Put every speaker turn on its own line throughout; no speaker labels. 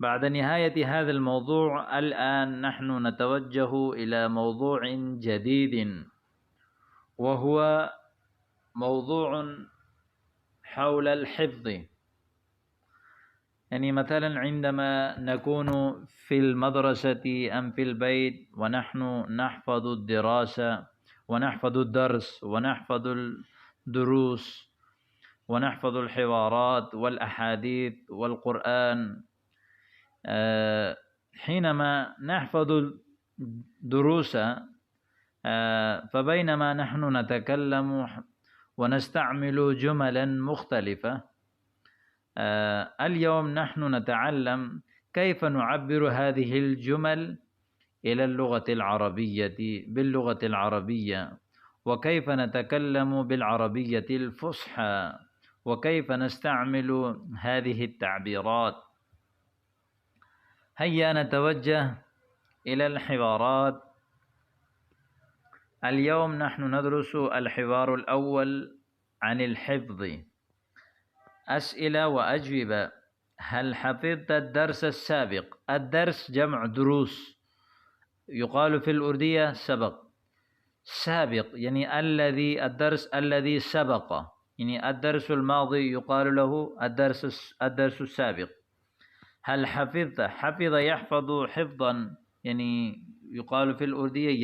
بعد نهاية هذا الموضوع الآن نحن نتوجه إلى موضوع جديد وهو موضوع حول الحفظ. يعني مثلا عندما نكون في المدرسة أم في البيت ونحن نحفظ الدراسة ونحفظ الدرس ونحفظ الدروس ونحفظ الحوارات والأحاديث والقرآن، حينما نحفظ الدروس فبينما نحن نتكلم ونستعمل جملا مختلفة، اليوم نحن نتعلم كيف نعبر هذه الجمل إلى اللغة العربية باللغة العربية، وكيف نتكلم بالعربية الفصحى، وكيف نستعمل هذه التعبيرات. هيا نتوجه إلى الحوارات. اليوم نحن ندرس الحوار الأول عن الحفظ. أسئلة وأجوبة. هل حفظت الدرس السابق؟ الدرس جمع دروس، يقال في الأردية سبق. سابق يعني الدرس الذي سبق، يعني الدرس الماضي يقال له الدرس السابق. هل حفظت؟ حفظ يحفظ حفظا، يعني يقال في الأردية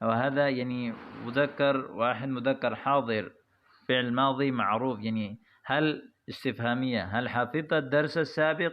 وهذا يعني مذكر واحد مذكر حاضر فعل ماضي معروف، يعني هل استفهامية هل حفظت الدرس السابق،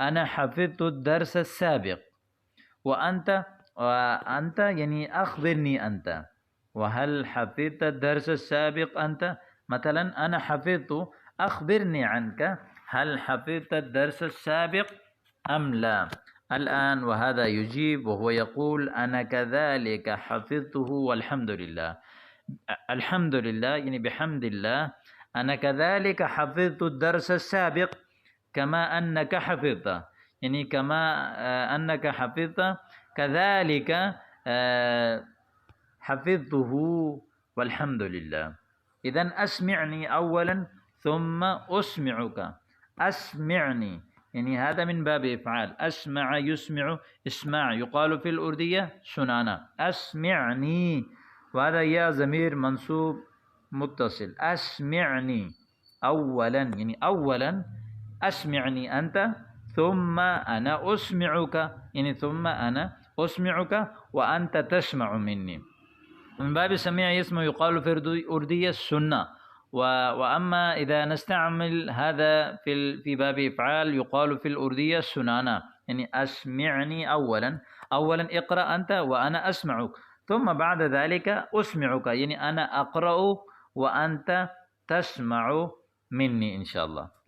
أنا حفظت الدرس السابق. وأنت يعني أخبرني أنت. وهل حفظت الدرس السابق أنت؟ مثلا أنا حفظت، أخبرني عنك، هل حفظت الدرس السابق أم لا؟ الآن وهذا يجيب وهو يقول أنا كذلك حفظته والحمد لله. الحمد لله يعني بحمد الله. أنا كذلك حفظت الدرس السابق كما أنك حفظته، يعني كما أنك حفظت كذلك حفظته والحمد لله. إذن أسمعني أولا ثم أسمعك. أسمعني يعني هذا من باب إفعال. أسمع يسمع، اسمع يقال في الأردية سنانا. أسمعني وهذا يا ضمير منصوب متصل. أسمعني أولا يعني أولا أسمعني أنت ثم أنا أسمعك، يعني ثم أنا أسمعك وأنت تسمع مني. من باب سمع يسمع يقال في الأردية السنة. وأما إذا نستعمل هذا في باب إفعال يقال في الأردية سنانا، يعني أسمعني أولا اقرأ أنت وأنا أسمعك، ثم بعد ذلك أسمعك، يعني أنا أقرأ وأنت تسمع مني إن شاء الله.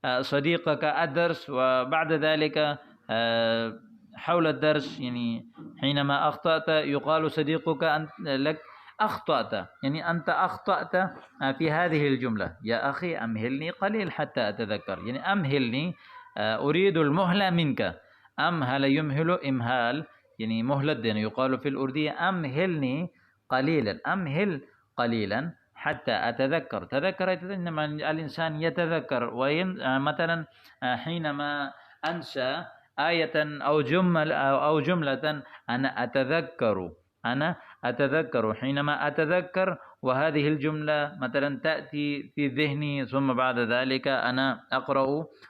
صديقك الدرس وبعد ذلك حول الدرس، يعني حينما أخطأت يقال صديقك لك أخطأت، يعني أنت أخطأت في هذه الجملة، يا أخي أمهلني قليل حتى أتذكر، يعني أمهلني، أريد المهلة منك. أمهل يمهل إمهال، يعني مهلة، يعني يقال في الأردية أمهلني قليلا، أمهل قليلا حتى أتذكر. تذكر إنما الإنسان يتذكر، مثلا حينما أنسى آية أو جملة أنا أتذكر، أنا أتذكر، حينما أتذكر وهذه الجملة مثلا تأتي في ذهني، ثم بعد ذلك أنا أقرأ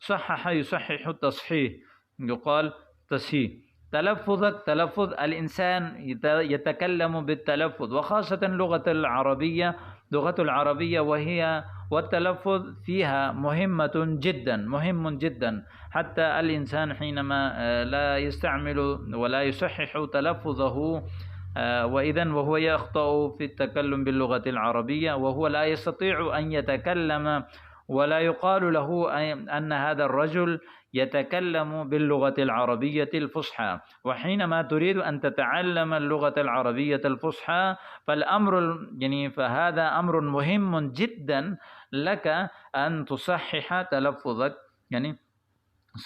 صحح يصحح التصحيح، يقال تصحيح. تلفظك، تلفظ الإنسان يتكلم بالتلفظ، وخاصة لغة العربية وهي والتلفظ فيها مهمة جدا، مهم جدا، حتى الإنسان حينما لا يستعمل ولا يصحح تلفظه وإذن وهو يخطأ في التكلم باللغة العربية، وهو لا يستطيع أن يتكلم، ولا يقال له أن هذا الرجل يتكلم باللغة العربية الفصحى. وحينما تريد أن تتعلم اللغة العربية الفصحى فالأمر يعني فهذا أمر مهم جدا لك أن تصحح تلفظك، يعني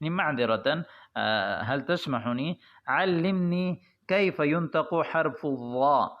يعني معذرة، هل تسمحني علمني كيف ينطق حرف الضاء،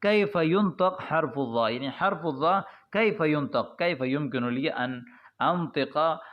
كيف ينطق حرف الضاء، يعني حرف الضاء كيف ينطق، كيف يمكن لي أن أنطق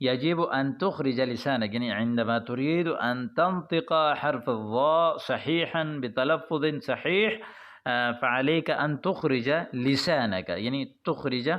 يجب أن تخرج لسانك، يعني عندما تريد أن تنطق حرف الضاء صحيحا بتلفظ صحيح فعليك أن تخرج لسانك، يعني تخرج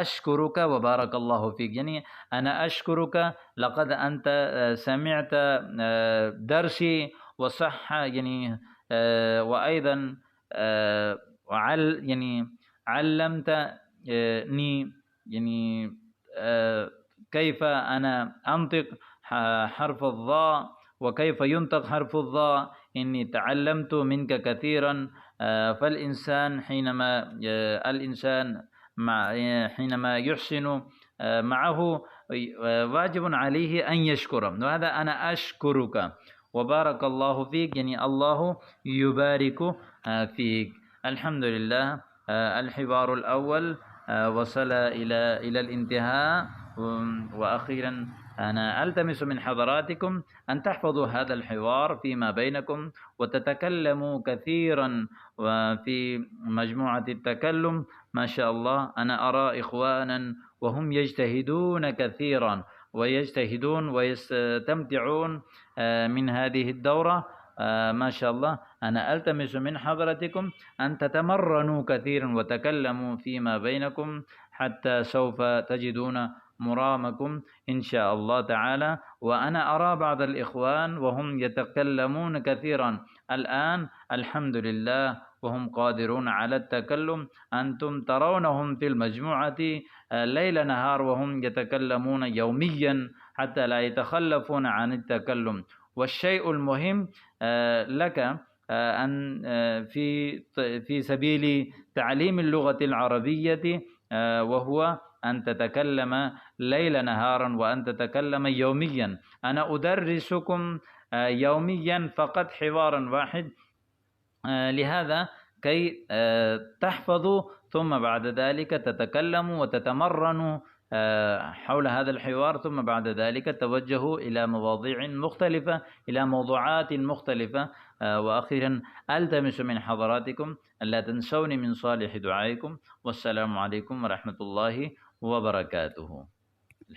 أشكرك وبارك الله فيك، يعني أنا أشكرك لقد أنت سمعت درسي وصح، يعني وأيضا يعني علمتني، يعني كيف أنا أنطق حرف الضاء وكيف ينطق حرف الضاء، إني تعلمت منك كثيرا. فالإنسان حينما يحسن معه واجب عليه أن يشكر، وهذا أنا أشكرك وبارك الله فيك، يعني الله يبارك فيك. الحمد لله، الحوار الأول وصل إلى الانتهاء. وأخيرا أنا ألتمس من حضراتكم أن تحفظوا هذا الحوار فيما بينكم وتتكلموا كثيرا وفي مجموعة التكلم. ما شاء الله أنا أرى إخوانا وهم يجتهدون كثيرا ويجتهدون ويستمتعون من هذه الدورة. ما شاء الله أنا ألتمس من حضرتكم أن تتمرنوا كثيرا وتكلموا فيما بينكم حتى سوف تجدون مرامكم إن شاء الله تعالى. وأنا أرى بعض الإخوان وهم يتكلمون كثيرا الآن الحمد لله وهم قادرون على التكلم، أنتم ترونهم في المجموعة ليل نهار وهم يتكلمون يوميا حتى لا يتخلفون عن التكلم. والشيء المهم لك أن في سبيل تعليم اللغة العربية وهو أن تتكلم ليل نهارا وأن تتكلم يوميا. أنا أدرسكم يوميا فقط حوارا واحد، لهذا كي تحفظوا ثم بعد ذلك تتكلموا وتتمرنوا حول هذا الحوار، ثم بعد ذلك توجهوا إلى مواضيع مختلفة، إلى موضوعات مختلفة. وأخيرا ألتمس من حضراتكم ألا تنسوني من صالح دعائكم، والسلام عليكم ورحمة الله وبركاته.